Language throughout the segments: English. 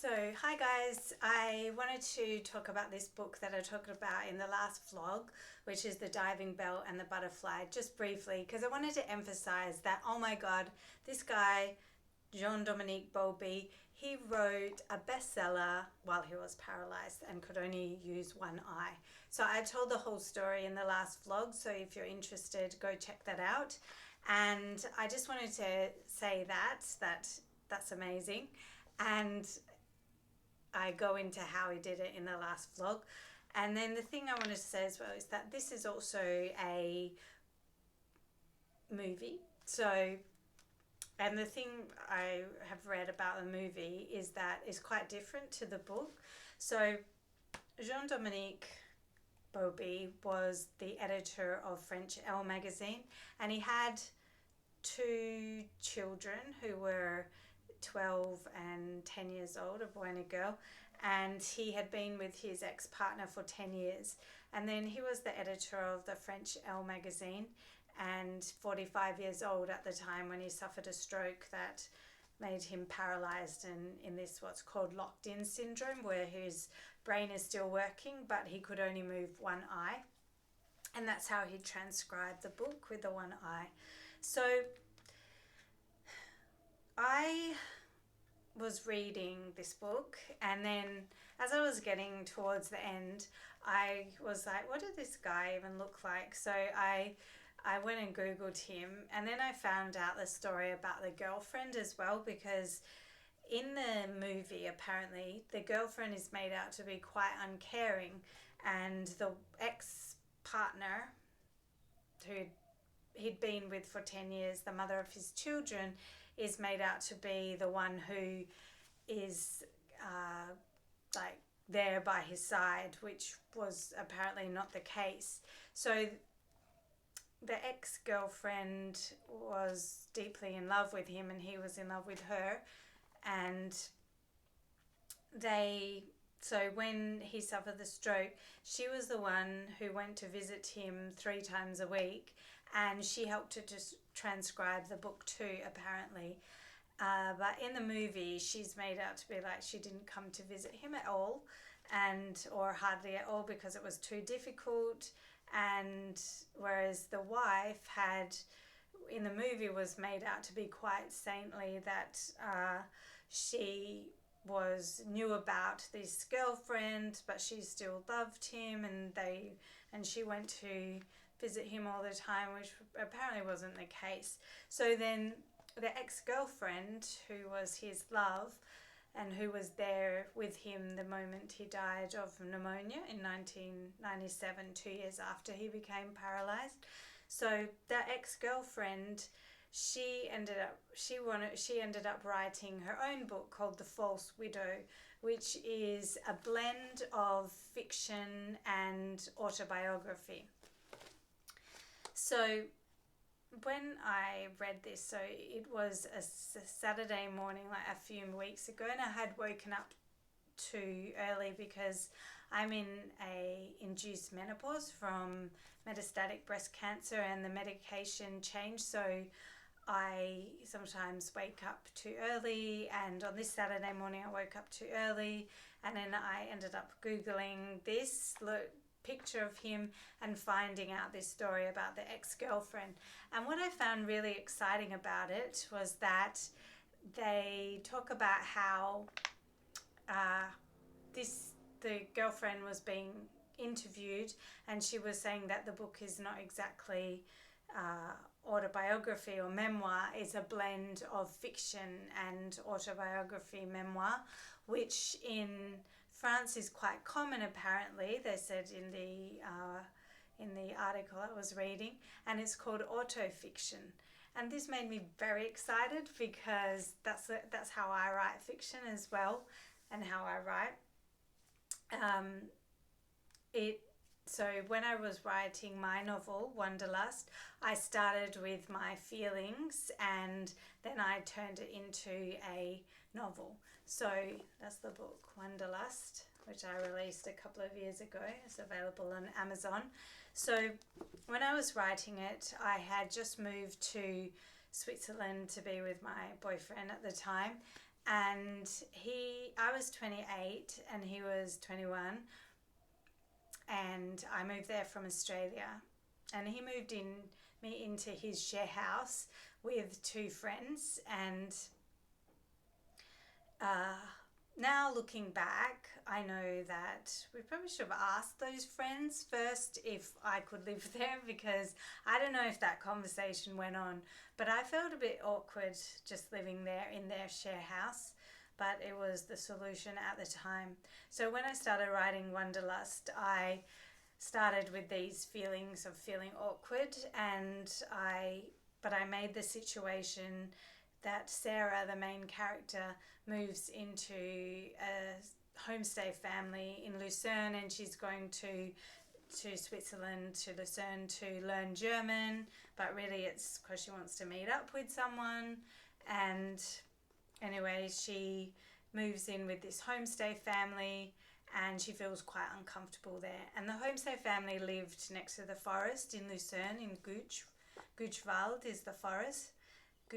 So, hi guys, I wanted to talk about this book that I talked about in the last vlog, which is The Diving Bell and the Butterfly, just briefly, because I wanted to emphasize that, oh my god, this guy, Jean-Dominique Bowlby, he wrote a bestseller while he was paralyzed and could only use one eye. So I told the whole story in the last vlog, so if you're interested, go check that out. And I just wanted to say that's amazing. And I go into how he did it in the last vlog. And then the thing I wanted to say as well is that this is also a movie. So, and the thing I have read about the movie is that it's quite different to the book. So Jean-Dominique Bowlby was the editor of French Elle magazine, and he had two children who were 12 and 10 years old, a boy and a girl, and he had been with his ex-partner for 10 years, and then he was the editor of the French Elle magazine and 45 years old at the time when he suffered a stroke that made him paralyzed and in this what's called locked-in syndrome, where his brain is still working but he could only move one eye, and that's how he transcribed the book, with the one eye. So I was reading this book, and then as I was getting towards the end, I was like, what did this guy even look like? So I went and Googled him, and then I found out the story about the girlfriend as well, because in the movie, apparently, the girlfriend is made out to be quite uncaring, and the ex-partner who he'd been with for 10 years, the mother of his children, is made out to be the one who is like there by his side, which was apparently not the case. So the ex-girlfriend was deeply in love with him and he was in love with her, and so when he suffered the stroke, she was the one who went to visit him 3 times a week, and she helped to just transcribe the book too, apparently. But in the movie, she's made out to be like she didn't come to visit him at all, or hardly at all, because it was too difficult. And whereas the wife in the movie, was made out to be quite saintly, that she knew about this girlfriend, but she still loved him, and she went to visit him all the time, which apparently wasn't the case. So then the ex-girlfriend, who was his love and who was there with him the moment he died of pneumonia in 1997, 2 years after he became paralyzed. So that ex-girlfriend, she ended up writing her own book called The False Widow, which is a blend of fiction and autobiography. So when I read this, so it was a Saturday morning, like a few weeks ago, and I had woken up too early because I'm in a induced menopause from metastatic breast cancer, and the medication changed, so I sometimes wake up too early, and on this Saturday morning I woke up too early, and then I ended up Googling this picture of him and finding out this story about the ex-girlfriend. And what I found really exciting about it was that they talk about how the girlfriend was being interviewed, and she was saying that the book is not exactly autobiography or memoir, is a blend of fiction and autobiography memoir, which in France is quite common, apparently, they said in the article I was reading, and it's called autofiction. And this made me very excited, because that's how I write fiction as well, and how I write. So when I was writing my novel, Wonderlust, I started with my feelings and then I turned it into a novel. So that's the book, Wonderlust, which I released a couple of years ago. It's available on Amazon. So when I was writing it, I had just moved to Switzerland to be with my boyfriend at the time, and I was 28 and he was 21, and I moved there from Australia, and he moved me into his share house with two friends. And now looking back, I know that we probably should have asked those friends first if I could live there, because I don't know if that conversation went on, but I felt a bit awkward just living there in their share house, but it was the solution at the time. So when I started writing Wonderlust, I started with these feelings of feeling awkward, but I made the situation that Sarah, the main character, moves into a homestay family in Lucerne, and she's going to Switzerland, to Lucerne, to learn German, but really it's because she wants to meet up with someone. And anyway, she moves in with this homestay family, and she feels quite uncomfortable there. And the homestay family lived next to the forest in Lucerne, in Gutschwald is the forest. The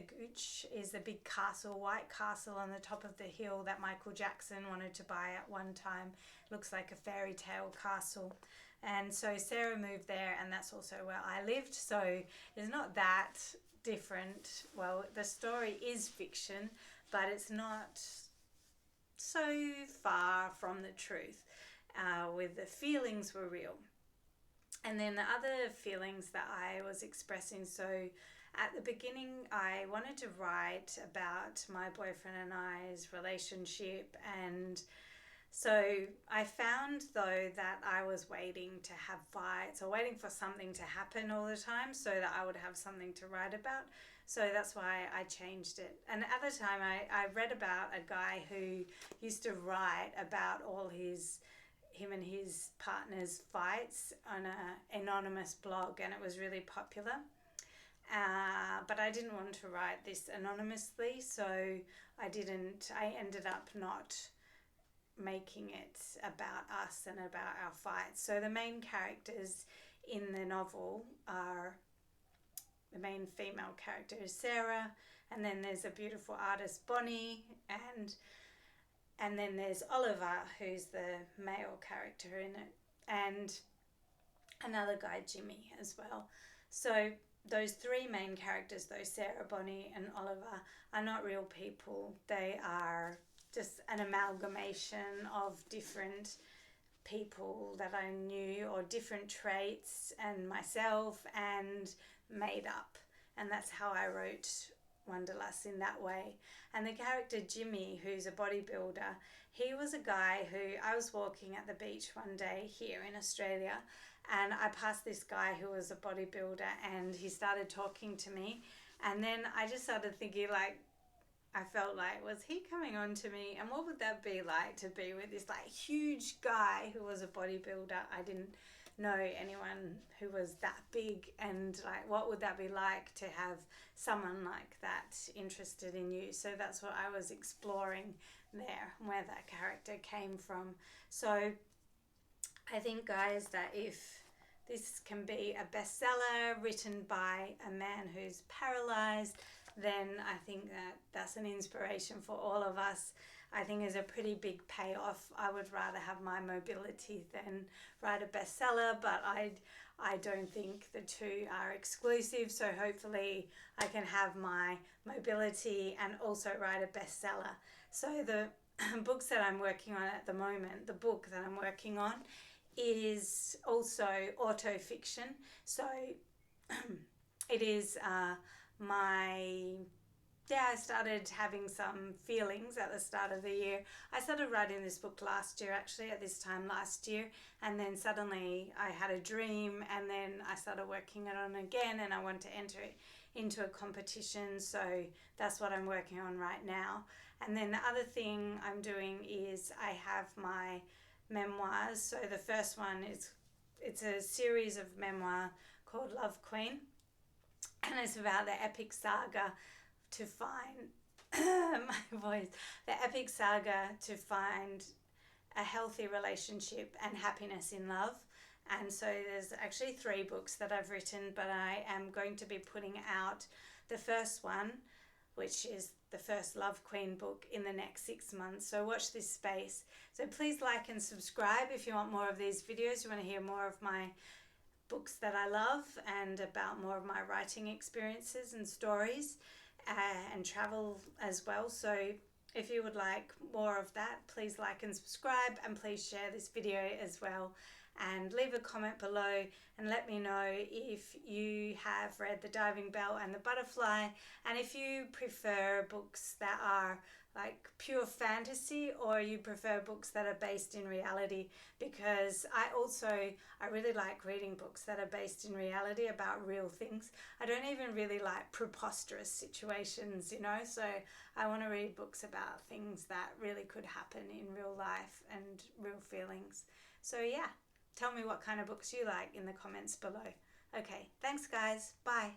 Gooch is the big castle, white castle on the top of the hill that Michael Jackson wanted to buy at one time. Looks like a fairy tale castle. And so Sarah moved there, and that's also where I lived. So it's not that different. Well, the story is fiction, but it's not so far from the truth. With the feelings were real. And then the other feelings that I was expressing, so at the beginning, I wanted to write about my boyfriend and I's relationship, and so I found, though, that I was waiting to have fights or waiting for something to happen all the time so that I would have something to write about. So that's why I changed it. And at the time, I read about a guy who used to write about all him and his partner's fights on an anonymous blog, and it was really popular. But I didn't want to write this anonymously, so I ended up not making it about us and about our fights. So the main characters in the novel are, the main female character is Sarah, and then there's a beautiful artist, Bonnie, and then there's Oliver, who's the male character in it, and another guy, Jimmy, as well. So those three main characters, though, Sarah, Bonnie, and Oliver, are not real people. They are just an amalgamation of different people that I knew, or different traits, and myself, and made up. And that's how I wrote Wonderlust, in that way. And the character Jimmy, who's a bodybuilder, he was a guy who, I was walking at the beach one day here in Australia, and I passed this guy who was a bodybuilder, and he started talking to me, and then I just started thinking, like, I felt like, was he coming on to me, and what would that be like to be with this like huge guy who was a bodybuilder? I didn't know anyone who was that big, and like, what would that be like to have someone like that interested in you? So that's what I was exploring there, where that character came from. So I think, guys, that if this can be a bestseller written by a man who's paralysed, then I think that that's an inspiration for all of us. I think is a pretty big payoff. I would rather have my mobility than write a bestseller, but I don't think the two are exclusive. So hopefully I can have my mobility and also write a bestseller. So the books that I'm working on at the moment, the book that I'm working on is also autofiction. So it is I started having some feelings at the start of the year. I started writing this book last year, actually, at this time last year, and then suddenly I had a dream, and then I started working it on again, and I want to enter it into a competition, so that's what I'm working on right now. And then the other thing I'm doing is I have my memoirs. So the first one it's a series of memoir called Love Queen, and it's about the epic saga to find the epic saga to find a healthy relationship and happiness in love. And so there's actually 3 books that I've written, but I am going to be putting out the first one, which is the first Love Queen book in the next 6 months. So watch this space. So please like and subscribe if you want more of these videos, you want to hear more of my books that I love and about more of my writing experiences and stories and travel as well. So if you would like more of that, please like and subscribe, and please share this video as well, and leave a comment below and let me know if you have read The Diving Bell and The Butterfly, and if you prefer books that are like pure fantasy or you prefer books that are based in reality, because I really like reading books that are based in reality about real things. I don't even really like preposterous situations, you know, so I want to read books about things that really could happen in real life and real feelings. So yeah, tell me what kind of books you like in the comments below. Okay, thanks guys, bye.